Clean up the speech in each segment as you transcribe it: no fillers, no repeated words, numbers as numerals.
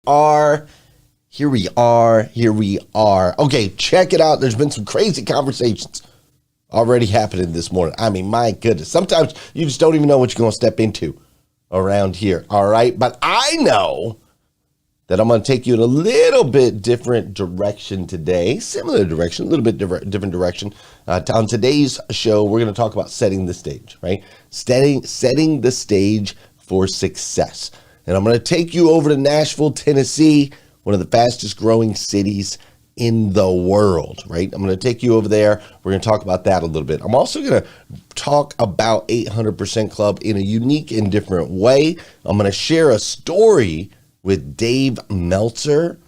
are. Here we are. Okay, check it out. There's been some crazy conversations already happening this morning. I mean, my goodness. Sometimes you just don't even know what you're going to step into around here. All right. But I know that I'm going to take you in a little bit different direction today. Similar direction, a little bit different direction. On today's show, we're going to talk about setting the stage, right? Setting the stage for success. And I'm going to take you over to Nashville, Tennessee, one of the fastest growing cities in the world, right? I'm going to take you over there. We're going to talk about that a little bit. I'm also going to talk about 800% Club in a unique and different way. I'm going to share a story with Dave Meltzer.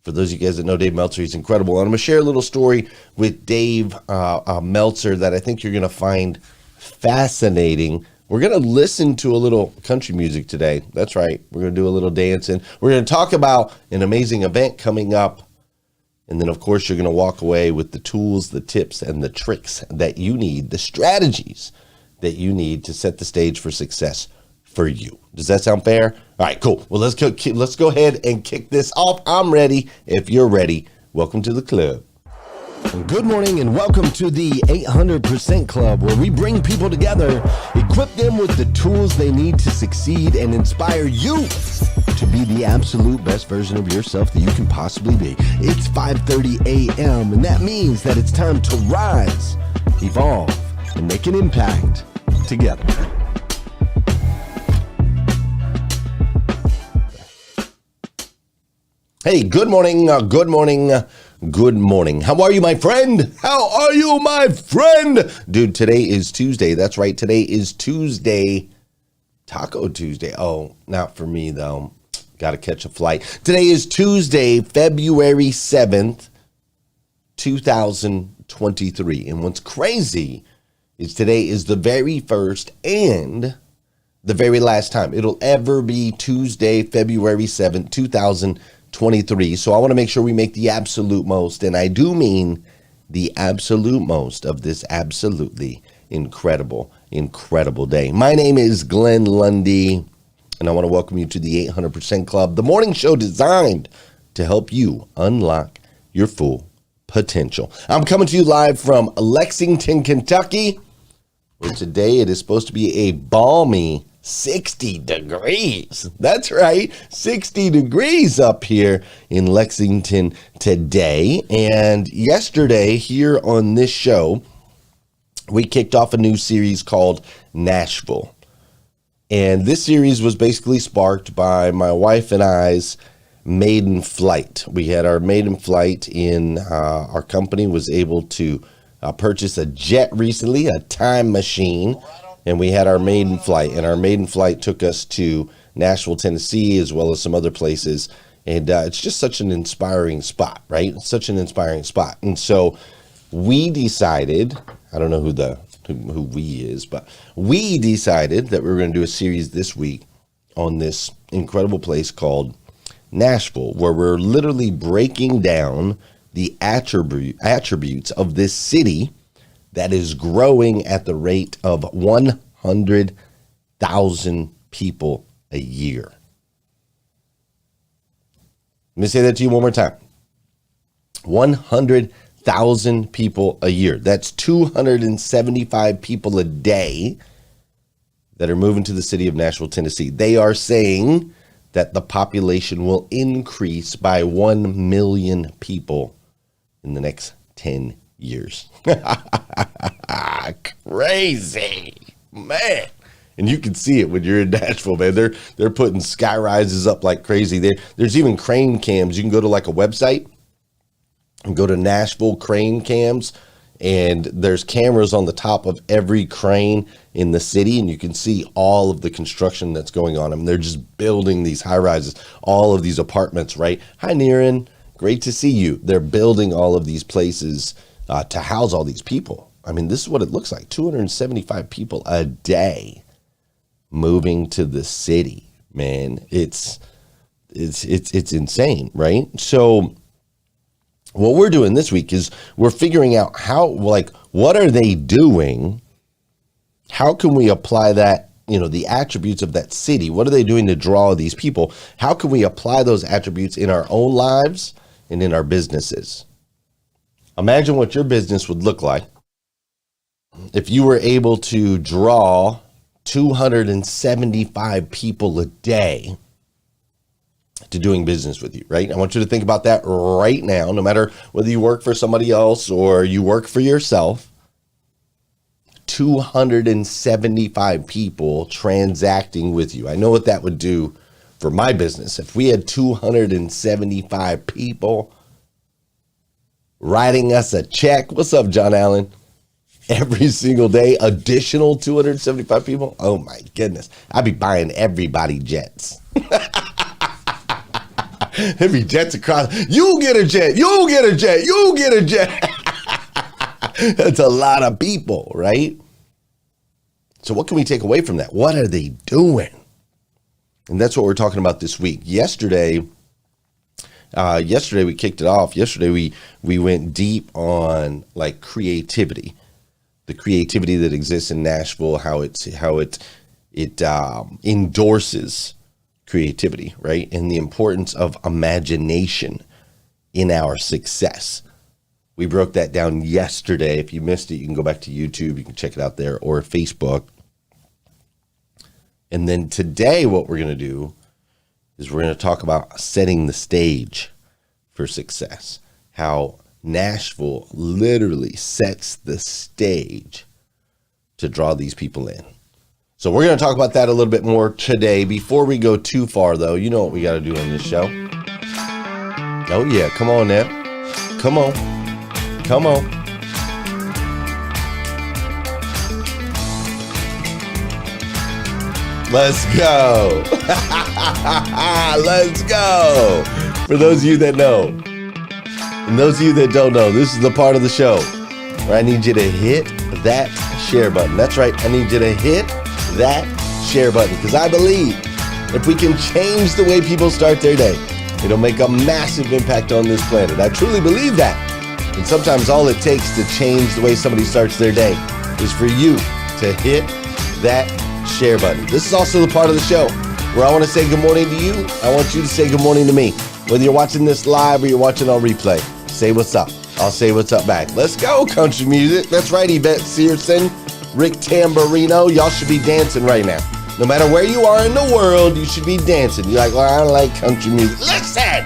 For those of you guys that know Dave Meltzer, he's incredible. And I'm going to share a little story with Dave Meltzer that I think you're going to find fascinating. We're going to listen to a little country music today. That's right. We're going to do a little dancing. We're going to talk about an amazing event coming up. And then, of course, you're going to walk away with the tools, the tips, and the tricks that you need, the strategies that you need to set the stage for success for you. Does that sound fair? All right, cool. Well, let's go ahead and kick this off. I'm ready. If you're ready, welcome to the club. Good morning and welcome to the 800% Club, where we bring people together, equip them with the tools they need to succeed, and inspire you to be the absolute best version of yourself that you can possibly be. It's 5:30 a.m. and that means that it's time to rise, evolve, and make an impact together. Hey, good morning. Good morning. How are you, my friend? Dude, today is Tuesday. That's right. Today is Tuesday. Taco Tuesday. Oh, not for me, though. Got to catch a flight. Today is Tuesday, February 7th, 2023. And what's crazy is today is the very first and the very last time it'll ever be Tuesday, February 7th, 2023. So I want to make sure we make the absolute most, and I do mean the absolute most of this absolutely incredible day. My name is Glenn Lundy, and I want to welcome you to the 800% Club, the morning show designed to help you unlock your full potential. I'm coming to you live from Lexington, Kentucky, where today it is supposed to be a balmy 60 degrees. That's right, 60 degrees up here in Lexington today. And yesterday here on this show, we kicked off a new series called Nashville. And this series was basically sparked by my wife and I's maiden flight. We had our maiden flight in our company was able to purchase a jet recently, a time machine. And we had our maiden flight, and our maiden flight took us to Nashville, Tennessee, as well as some other places. And it's just such an inspiring spot, right? Such an inspiring spot. And so we decided, I don't know who we is, but we decided that we were going to do a series this week on this incredible place called Nashville, where we're literally breaking down the attributes of this city that is growing at the rate of 100,000 people a year. Let me say that to you one more time. 100,000 people a year. That's 275 people a day that are moving to the city of Nashville, Tennessee. They are saying that the population will increase by 1 million people in the next 10 years. Crazy, man. And you can see it when you're in Nashville, man. They're putting sky rises up like crazy. There's even crane cams. You can go to like a website and go to Nashville crane cams, and there's cameras on the top of every crane in the city, and you can see all of the construction that's going on. I mean, they're just building these high rises, all of these apartments, right? Hi, Niren. Great to see you. They're building all of these places to house all these people. I mean, this is what it looks like. 275 people a day moving to the city, man. It's insane, right? So what we're doing this week is we're figuring out how, like, what are they doing? How can we apply that the attributes of that city. What are they doing to draw these people? How can we apply those attributes in our own lives and in our businesses? Imagine what your business would look like if you were able to draw 275 people a day to doing business with you, right? I want you to think about that right now, no matter whether you work for somebody else or you work for yourself. 275 people transacting with you. I know what that would do for my business. If we had 275 people writing us a check, what's up, John Allen? Every single day, additional 275 people. Oh my goodness. I'd be buying everybody jets. Every jets across. You get a jet. You get a jet. You get a jet. That's a lot of people, right? So what can we take away from that? What are they doing? And that's what we're talking about this week. Yesterday we kicked it off. Yesterday we went deep on like creativity, the creativity that exists in Nashville, how it endorses creativity, right? And the importance of imagination in our success. We broke that down yesterday. If you missed it, you can go back to YouTube. You can check it out there, or Facebook. And then today, what we're going to do is we're going to talk about setting the stage for success. How Nashville literally sets the stage to draw these people in. So we're going to talk about that a little bit more today. Before we go too far, though, you know what we got to do on this show. Oh, yeah. Come on now. Come on. Come on. Let's go. Let's go. For those of you that know, and those of you that don't know, this is the part of the show where I need you to hit that share button. That's right. I need you to hit that share button, because I believe if we can change the way people start their day, it'll make a massive impact on this planet. I truly believe that. And sometimes all it takes to change the way somebody starts their day is for you to hit that share button. This is also the part of the show where I want to say good morning to you. I want you to say good morning to me. Whether you're watching this live or you're watching on replay, say what's up. I'll say what's up back. Let's go, country music. That's right, Yvette Searson, Rick Tamburino. Y'all should be dancing right now. No matter where you are in the world, you should be dancing. You're like, well, I don't like country music. Listen!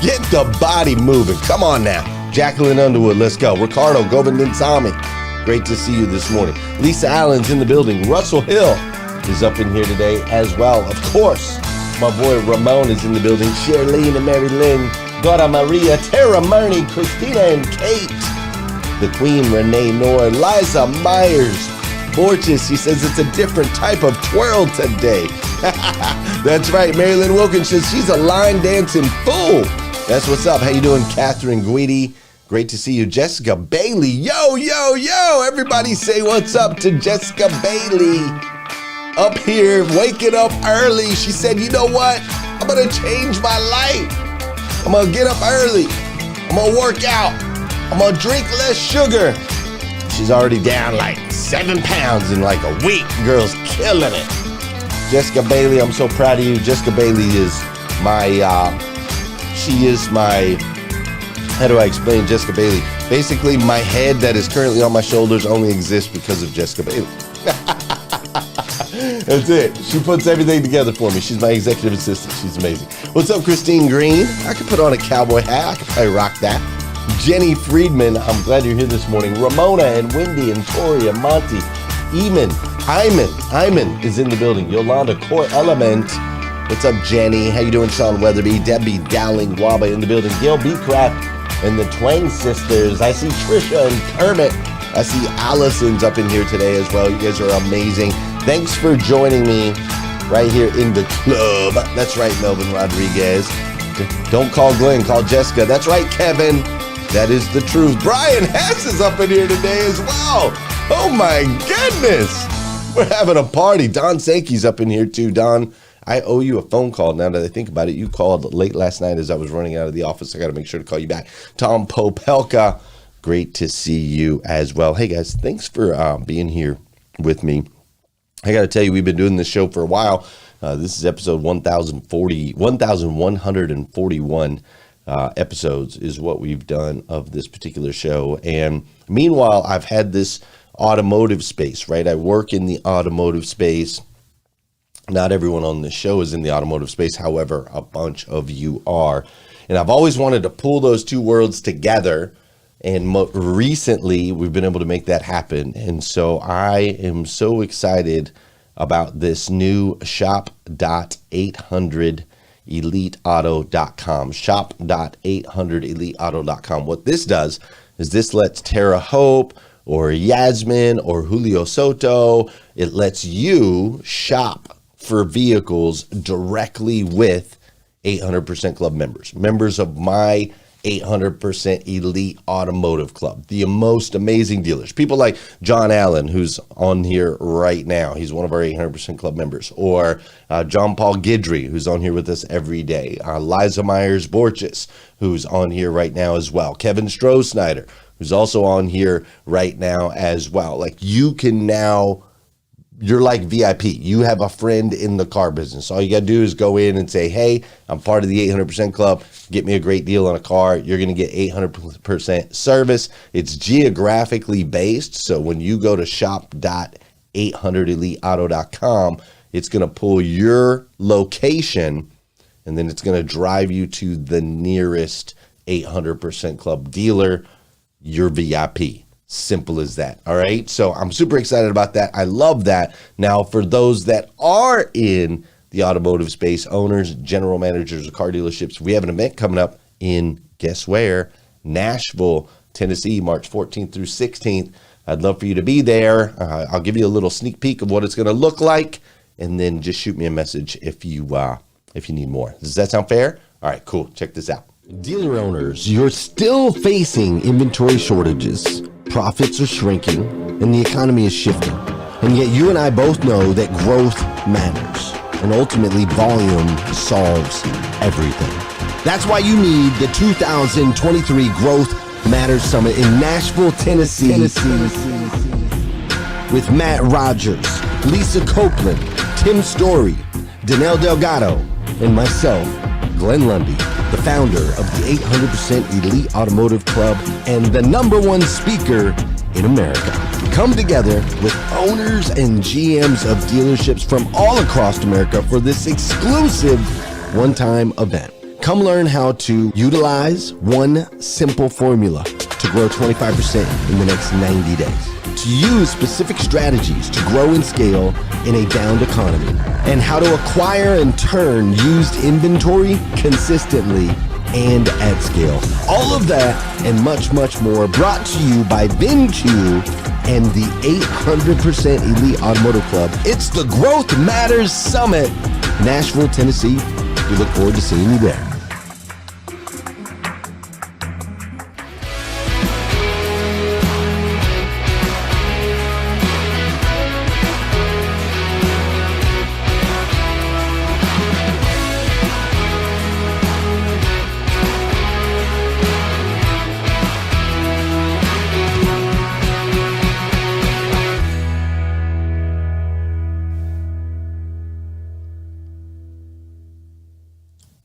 Get the body moving. Come on now. Jacqueline Underwood, let's go. Ricardo Govindansamy, great to see you this morning. Lisa Allen's in the building. Russell Hill is up in here today as well. Of course, my boy Ramon is in the building. Charlene and Mary Lynn, Dora Maria, Tara Murney, Christina and Kate, the Queen Renee Nora, Liza Myers, Borges, he says it's a different type of twirl today. That's right, Marilyn Wilkins says she's a line dancing fool. That's what's up. How you doing, Catherine Guidi? Great to see you. Jessica Bailey, yo, yo, yo. Everybody say what's up to Jessica Bailey. Up here, waking up early. She said, you know what? I'm going to change my life. I'm going to get up early. I'm going to work out. I'm going to drink less sugar. She's already down like 7 pounds in like a week. Girl's killing it. Jessica Bailey, I'm so proud of you. Jessica Bailey is my, how do I explain Jessica Bailey? Basically, my head that is currently on my shoulders only exists because of Jessica Bailey. That's it. She puts everything together for me. She's my executive assistant. She's amazing. What's up, Christine Green? I could put on a cowboy hat. I could probably rock that. Jenny Friedman, I'm glad you're here this morning. Ramona and Wendy and Tori and Monty. Iman is in the building. Yolanda Core Element. What's up, Jenny? How you doing, Sean Weatherby? Debbie Dowling Waba in the building. Gail Beecraft and the Twang Sisters. I see Trisha and Kermit. I see Allison's up in here today as well. You guys are amazing. Thanks for joining me right here in the club. That's right, Melvin Rodriguez. Don't call Glenn, call Jessica. That's right, Kevin. That is the truth. Brian Hess is up in here today as well. Oh my goodness. We're having a party. Don Sankey's up in here too. Don, I owe you a phone call now that I think about it. You called late last night as I was running out of the office. I got to make sure to call you back. Tom Popelka, great to see you as well. Hey guys, thanks for being here with me I got to tell you, we've been doing this show for a while. This is episode 1,141 episodes is what we've done of this particular show. And meanwhile, I've had this automotive space, right? I work in the automotive space. Not everyone on this show is in the automotive space. However, a bunch of you are. And I've always wanted to pull those two worlds together. And recently, we've been able to make that happen. And so I am so excited about this new shop.800eliteauto.com. Shop.800eliteauto.com. What this does is this lets Tara Hope or Yasmin or Julio Soto, it lets you shop for vehicles directly with 800% Club members of my 800% Elite Automotive Club, the most amazing dealers. People like John Allen, who's on here right now. He's one of our 800% Club members. Or John Paul Guidry, who's on here with us every day. Liza Myers-Borges, who's on here right now as well. Kevin Stroh-Snyder, who's also on here right now as well. Like, you can now, you're like VIP. You have a friend in the car business. All you got to do is go in and say, hey, I'm part of the 800% Club. Get me a great deal on a car. You're going to get 800% service. It's geographically based. So when you go to shop.800eliteauto.com, it's going to pull your location, and then it's going to drive you to the nearest 800% Club dealer. You're VIP. Simple as that. All right. So I'm super excited about that. I love that. Now, for those that are in the automotive space, owners, general managers of car dealerships, we have an event coming up in, guess where? Nashville, Tennessee, March 14th through 16th. I'd love for you to be there. I'll give you a little sneak peek of what it's going to look like, and then just shoot me a message if you need more. Does that sound fair? All right, cool. Check this out. Dealer owners, you're still facing inventory shortages. Profits are shrinking, and the economy is shifting. And yet you and I both know that growth matters, and ultimately volume solves everything. That's why you need the 2023 Growth Matters Summit in Nashville, Tennessee. With Matt Rogers, Lisa Copeland, Tim Story, Danelle Delgado, and myself, Glenn Lundy, the founder of the 800% Elite Automotive Club and the #1 speaker in America. Come together with owners and GMs of dealerships from all across America for this exclusive one-time event. Come learn how to utilize one simple formula to grow 25% in the next 90 days. To use specific strategies to grow and scale in a downed economy, and how to acquire and turn used inventory consistently and at scale. All of that and much, much more brought to you by VinQ and the 800% Elite Automotive Club. It's the Growth Matters Summit, Nashville, Tennessee. We look forward to seeing you there.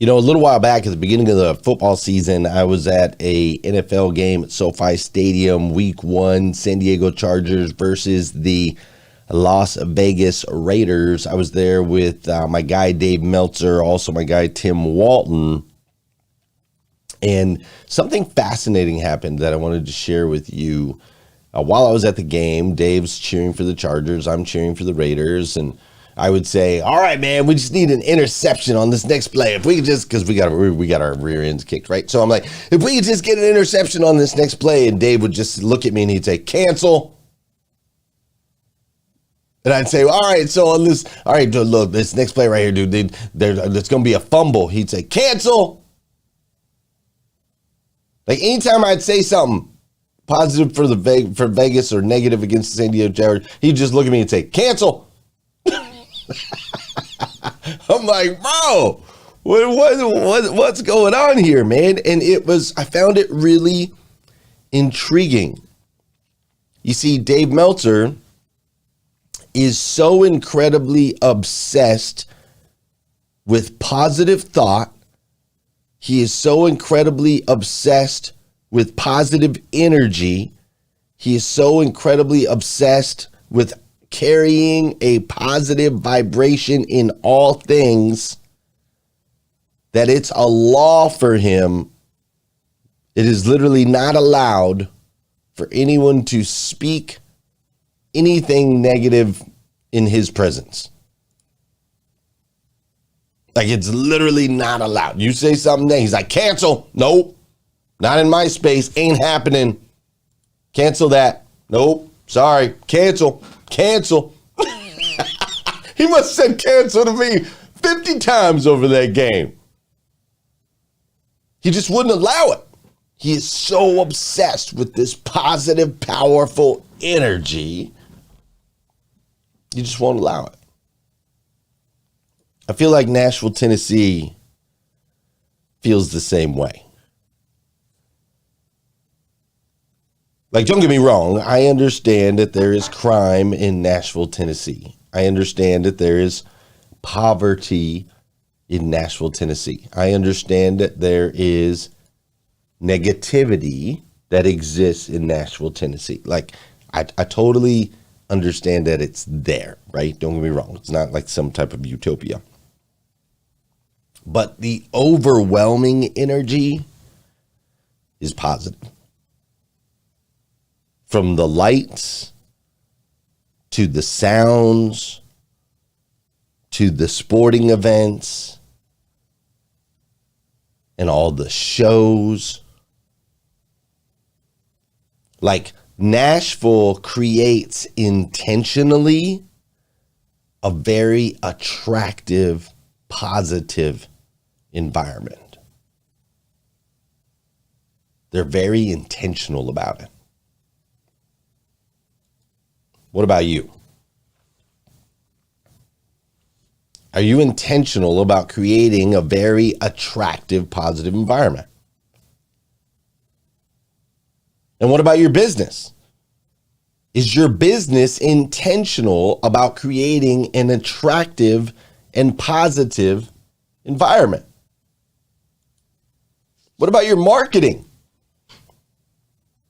You know, a little while back at the beginning of the football season, I was at a NFL game at SoFi Stadium, week 1, San Diego Chargers versus the Las Vegas Raiders. I was there with my guy, Dave Meltzer, also my guy, Tim Walton. And something fascinating happened that I wanted to share with you. While I was at the game, Dave's cheering for the Chargers, I'm cheering for the Raiders, and I would say, all right, man, we just need an interception on this next play. If we could just, because we got our rear ends kicked, right? So I'm like, if we could just get an interception on this next play, and Dave would just look at me and he'd say, cancel. And I'd say, all right, so on this, all right, look, this next play right here, dude, there's going to be a fumble. He'd say, cancel. Like, anytime I'd say something positive for Vegas or negative against the San Diego Chargers, he'd just look at me and say, cancel. I'm like, bro, what's going on here, man? And I found it really intriguing. You see, Dave Meltzer is so incredibly obsessed with positive thought. He is so incredibly obsessed with positive energy. He is so incredibly obsessed with carrying a positive vibration in all things that it's a law for him. It is literally not allowed for anyone to speak anything negative in his presence. Like, it's literally not allowed. You say something, he's like, cancel. Nope. Not in my space. Ain't happening. Cancel that. Nope. Sorry. Cancel. Cancel. He must have said cancel to me 50 times over that game. He just wouldn't allow it. He is so obsessed with this positive, powerful energy. You just won't allow it. I feel like Nashville, Tennessee feels the same way. Like, don't get me wrong. I understand that there is crime in Nashville, Tennessee. I understand that there is poverty in Nashville, Tennessee. I understand that there is negativity that exists in Nashville, Tennessee. Like, I totally understand that it's there, right? Don't get me wrong. It's not like some type of utopia. But the overwhelming energy is positive. From the lights to the sounds to the sporting events and all the shows. Like, Nashville creates intentionally a very attractive, positive environment. They're very intentional about it. What about you? Are you intentional about creating a very attractive, positive environment? And what about your business? Is your business intentional about creating an attractive and positive environment? What about your marketing?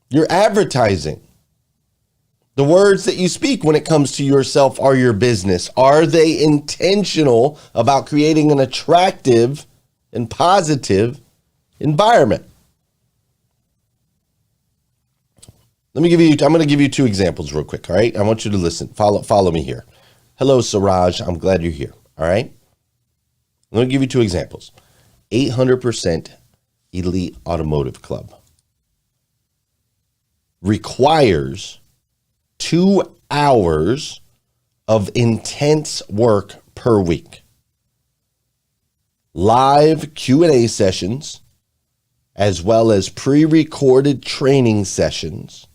Your advertising? The words that you speak when it comes to yourself or your business, are they intentional about creating an attractive and positive environment? I'm going to give you two examples real quick, all right? I want you to listen. Follow me here. Hello, Siraj. I'm glad you're here, all right? I'm going to give you two examples. 800% Elite Automotive Club requires 2 hours of intense work per week. Live Q&A sessions, as well as pre-recorded training sessions,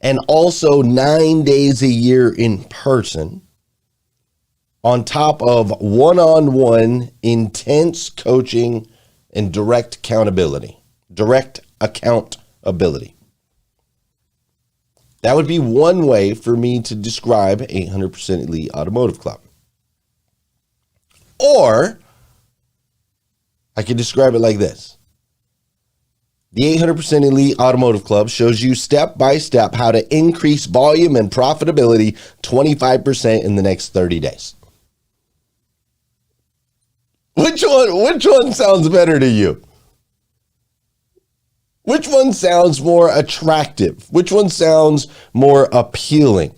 and also 9 days a year in person, on top of one-on-one intense coaching and direct accountability. That would be one way for me to describe 800% Elite Automotive Club. Or I could describe it like this. The 800% Elite Automotive Club shows you step by step how to increase volume and profitability 25% in the next 30 days. Which one sounds better to you? Which one sounds more attractive? Which one sounds more appealing?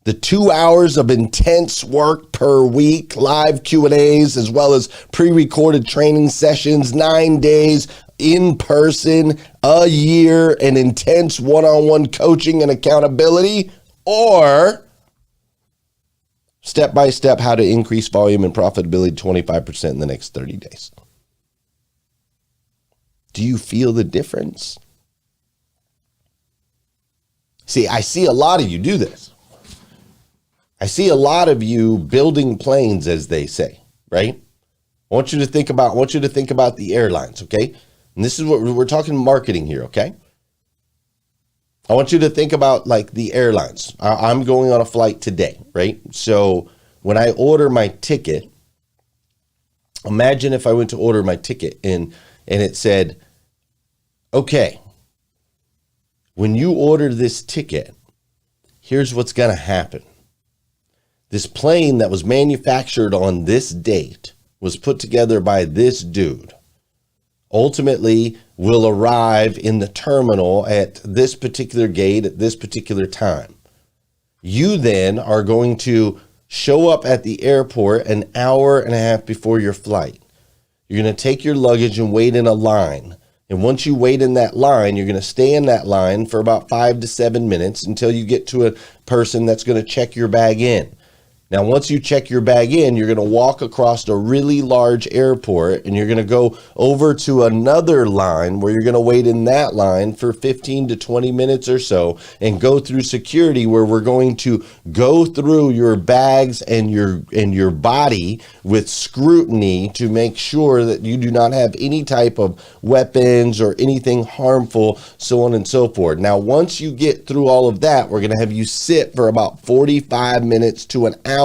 The 2 hours of intense work per week, live Q&As, as well as pre-recorded training sessions, 9 days in person, a year, and intense one-on-one coaching and accountability, or step-by-step how to increase volume and profitability 25% in the next 30 days. Do you feel the difference? See, I see a lot of you do this. I see a lot of you building planes, as they say, right? I want you to think about the airlines, okay? And this is what we're talking marketing here, okay? I want you to think about like the airlines. I'm going on a flight today, right? So when I order my ticket, imagine if I went to order my ticket and it said, okay, when you order this ticket, here's what's going to happen. This plane that was manufactured on this date was put together by this dude. Ultimately will arrive in the terminal at this particular gate at this particular time. You then are going to show up at the airport an hour and a half before your flight. You're going to take your luggage and wait in a line. And once you wait in that line, you're going to stay in that line for about 5 to 7 minutes until you get to a person that's going to check your bag in. Now, once you check your bag in, you're going to walk across a really large airport and you're going to go over to another line where you're going to wait in that line for 15 to 20 minutes or so and go through security, where we're going to go through your bags and your body with scrutiny to make sure that you do not have any type of weapons or anything harmful, so on and so forth. Now, once you get through all of that, we're going to have you sit for about 45 minutes to an hour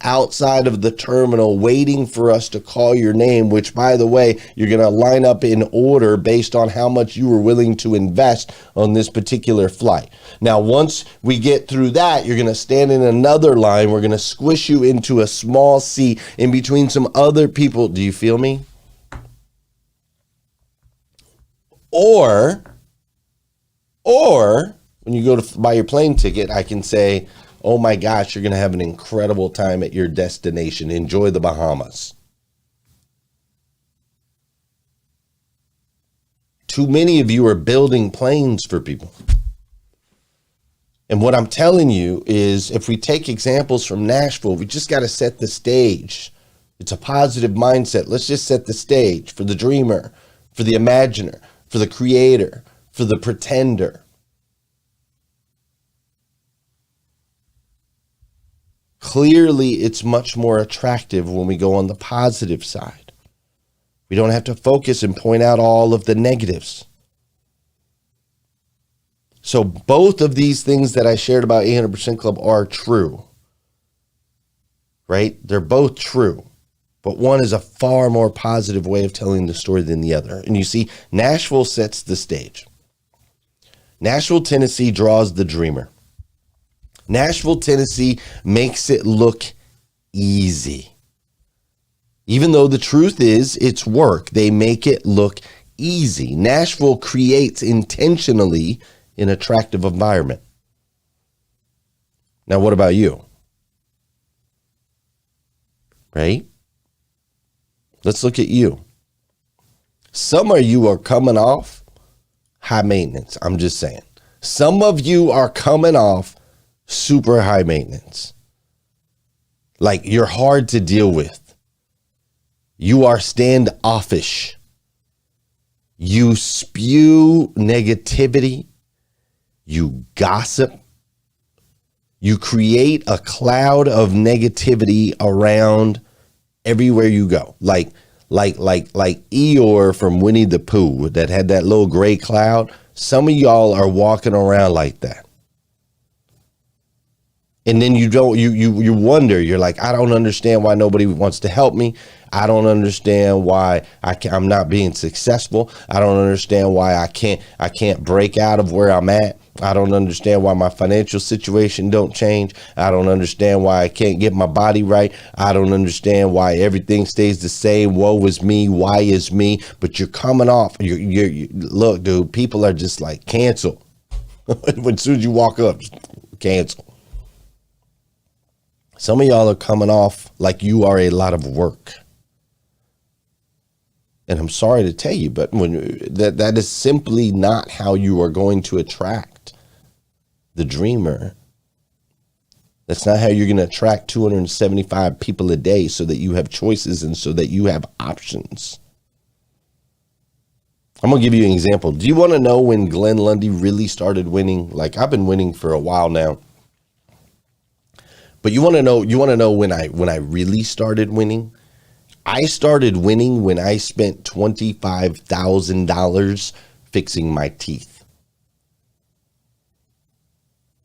outside of the terminal waiting for us to call your name, which, by the way, you're going to line up in order based on how much you were willing to invest on this particular flight. Now, once we get through that, you're going to stand in another line. We're going to squish you into a small seat in between some other people. Do you feel me? Or when you go to buy your plane ticket, I can say, oh my gosh, you're going to have an incredible time at your destination. Enjoy the Bahamas. Too many of you are building planes for people. And what I'm telling you is, if we take examples from Nashville, we just got to set the stage. It's a positive mindset. Let's just set the stage for the dreamer, for the imaginer, for the creator, for the pretender. Clearly, it's much more attractive when we go on the positive side. We don't have to focus and point out all of the negatives. So both of these things that I shared about 800% Club are true, right? They're both true, but one is a far more positive way of telling the story than the other. And you see, Nashville sets the stage. Nashville, Tennessee draws the dreamer. Nashville, Tennessee makes it look easy. Even though the truth is it's work, they make it look easy. Nashville creates intentionally an attractive environment. Now, what about you? Right? Let's look at you. Some of you are coming off high maintenance. I'm just saying. Some of you are coming off super high maintenance. Like, you're hard to deal with. You are standoffish. You spew negativity. You gossip. You create a cloud of negativity around everywhere you go. Like Eeyore from Winnie the Pooh that had that little gray cloud. Some of y'all are walking around like that. And then you wonder, you're like, I don't understand why nobody wants to help me. I don't understand why I'm not being successful. I don't understand why I can't break out of where I'm at. I don't understand why my financial situation don't change. I don't understand why I can't get my body right. I don't understand why everything stays the same. Woe is me. Why is me? But you're coming off. You look, dude, people are just like, cancel. As soon as you walk up, cancel. Some of y'all are coming off like you are a lot of work. And I'm sorry to tell you, but that is simply not how you are going to attract the dreamer. That's not how you're going to attract 275 people a day so that you have choices and so that you have options. I'm going to give you an example. Do you want to know when Glenn Lundy really started winning? Like, I've been winning for a while now. But you want to know when I really started winning? I started winning when I spent $25,000 fixing my teeth.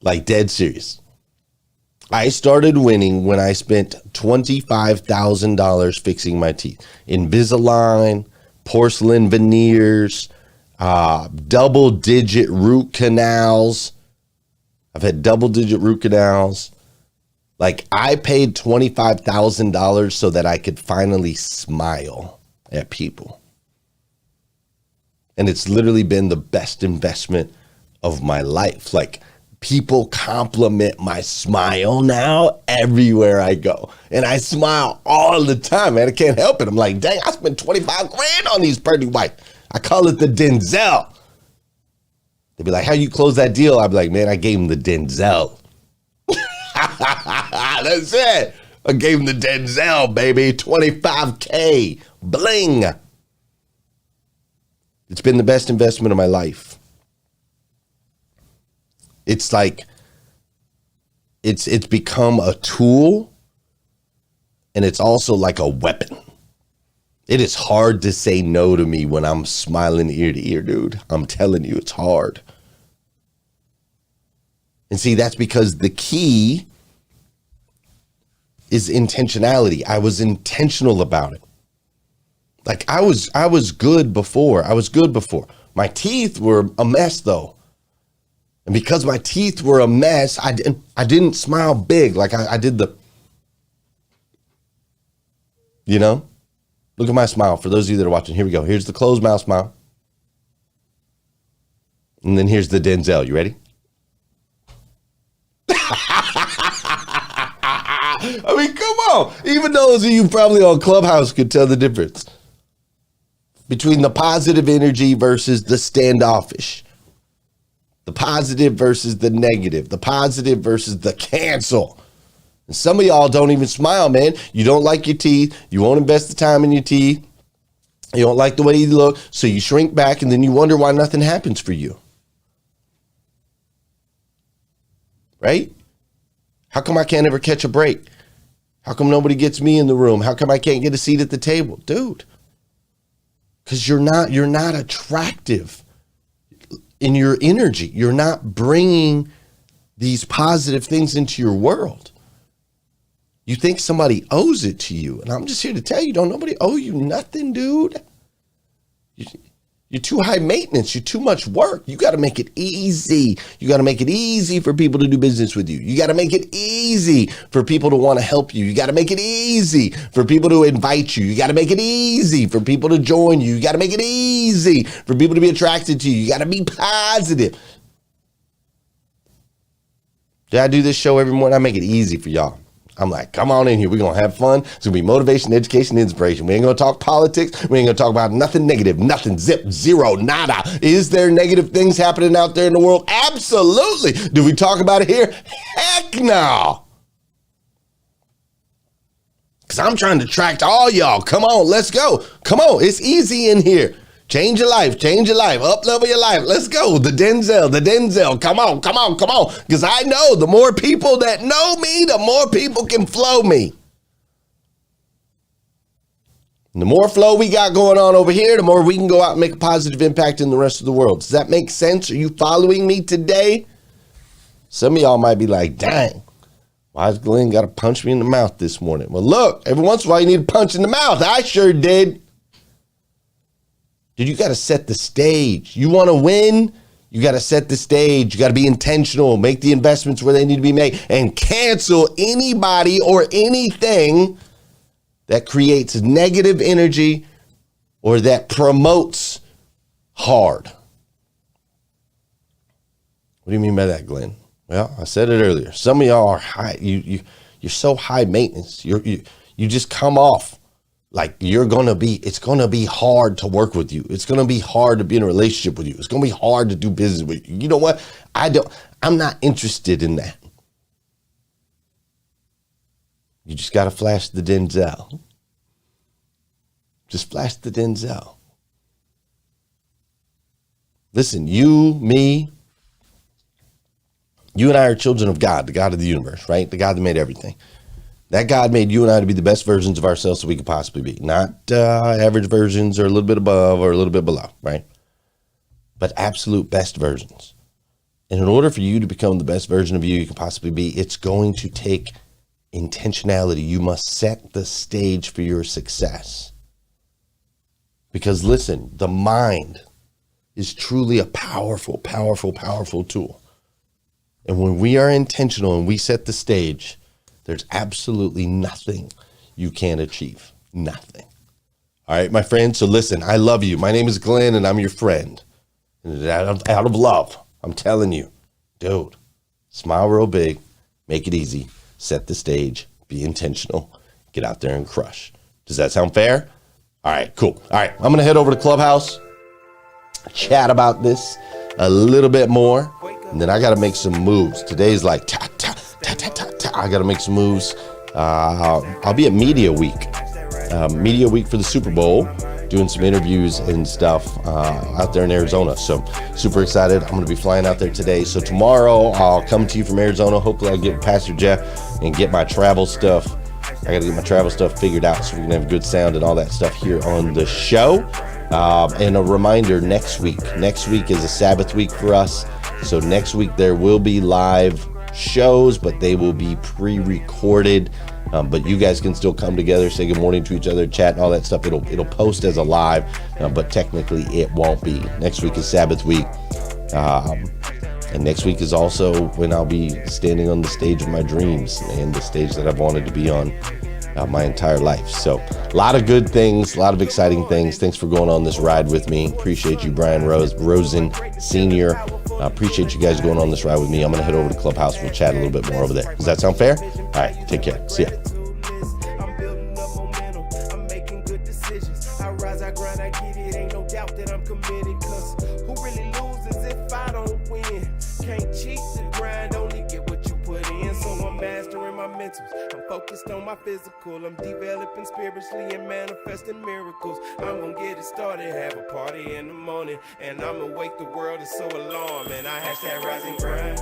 Like dead serious. I started winning when I spent $25,000 fixing my teeth. Invisalign, porcelain veneers, double-digit root canals. I've had double-digit root canals. Like, I paid $25,000 so that I could finally smile at people. And it's literally been the best investment of my life. Like, people compliment my smile now everywhere I go. And I smile all the time, man. I can't help it. I'm like, dang, I spent 25 grand on these pretty white. I call it the Denzel. They'd be like, how you close that deal? I'd be like, man, I gave him the Denzel. That's it. I gave him the Denzel, baby. 25K. Bling. It's been the best investment of my life. It's like, it's become a tool, and it's also like a weapon. It is hard to say no to me when I'm smiling ear to ear, dude. I'm telling you, it's hard. And see, that's because the key is intentionality. I was intentional about it. Like I was good before. My teeth were a mess though. And because my teeth were a mess, I didn't smile big like I did the, look at my smile. For those of you that are watching, here we go. Here's the closed mouth smile. And then here's the Denzel. You ready? I mean, come on. Even those of you probably on Clubhouse could tell the difference between the positive energy versus the standoffish. The positive versus the negative. The positive versus the cancel. And some of y'all don't even smile, man. You don't like your teeth. You won't invest the time in your teeth. You don't like the way you look. So you shrink back and then you wonder why nothing happens for you. Right? How come I can't ever catch a break? How come nobody gets me in the room? How come I can't get a seat at the table? Dude, because you're not attractive in your energy. You're not bringing these positive things into your world. You think somebody owes it to you. And I'm just here to tell you, don't nobody owe you nothing, dude. You're too high maintenance. You're too much work. You got to make it easy. You got to make it easy for people to do business with you. You got to make it easy for people to want to help you. You got to make it easy for people to invite you. You got to make it easy for people to join you. You got to make it easy for people to be attracted to you. You got to be positive. Did I do this show every morning? I make it easy for y'all. I'm like, come on in here. We're going to have fun. It's going to be motivation, education, inspiration. We ain't going to talk politics. We ain't going to talk about nothing negative, nothing, zip, zero, nada. Is there negative things happening out there in the world? Absolutely. Do we talk about it here? Heck no. Because I'm trying to attract all y'all. Come on, let's go. Come on, it's easy in here. Change your life, up level your life. Let's go. The Denzel. Come on. Because I know the more people that know me, the more people can flow me. And the more flow we got going on over here, the more we can go out and make a positive impact in the rest of the world. Does that make sense? Are you following me today? Some of y'all might be like, dang, why has Glenn got to punch me in the mouth this morning? Well, look, every once in a while you need a punch in the mouth. I sure did. Dude, you got to set the stage. You want to win? You got to set the stage. You got to be intentional, make the investments where they need to be made, and cancel anybody or anything that creates negative energy or that promotes hard. What do you mean by that, Glenn? Well, I said it earlier. Some of y'all are high. You're so high maintenance. You just come off like it's going to be hard to work with you. It's going to be hard to be in a relationship with you. It's going to be hard to do business with you. You know what? I'm not interested in that. You just got to flash the Denzel. Just flash the Denzel. Listen, you, me, you and I are children of God, the God of the universe, right? The God that made everything. That God made you and I to be the best versions of ourselves that we could possibly be. Not average versions or a little bit above or a little bit below, right? But absolute best versions. And in order for you to become the best version of you can possibly be, it's going to take intentionality. You must set the stage for your success. Because listen, the mind is truly a powerful, powerful, powerful tool. And when we are intentional and we set the stage, there's absolutely nothing you can't achieve. Nothing. All right, my friend. So listen, I love you. My name is Glenn and I'm your friend. And out of love, I'm telling you, dude, smile real big, make it easy, set the stage, be intentional, get out there and crush. Does that sound fair? All right, cool. All right, I'm going to head over to Clubhouse, chat about this a little bit more, and then I got to make some moves. Today's like, I got to make some moves. I'll be at Media Week for the Super Bowl, doing some interviews and stuff out there in Arizona. So super excited. I'm going to be flying out there today. So tomorrow I'll come to you from Arizona. Hopefully I'll get with Pastor Jeff and get my travel stuff. I got to get my travel stuff figured out so we can have good sound and all that stuff here on the show. And a reminder, next week is a Sabbath week for us. So next week there will be live shows, but they will be pre-recorded. But you guys can still come together, say good morning to each other, chat and all that stuff. It'll post as a live, but technically it won't be. Next week is Sabbath week. And next week is also when I'll be standing on the stage of my dreams and the stage that I've wanted to be on my entire life. So a lot of good things, a lot of exciting things. Thanks for going on this ride with me. Appreciate you, Brian Rosen Sr. Appreciate you guys going on this ride with me. I'm going to head over to Clubhouse. We'll chat a little bit more over there. Does that sound fair? All right, take care. See ya. I'm focused on my physical. I'm developing spiritually and manifesting miracles. I'm gonna get it started, have a party in the morning, and I'ma wake the world. It's so alarming. I #rise and grind.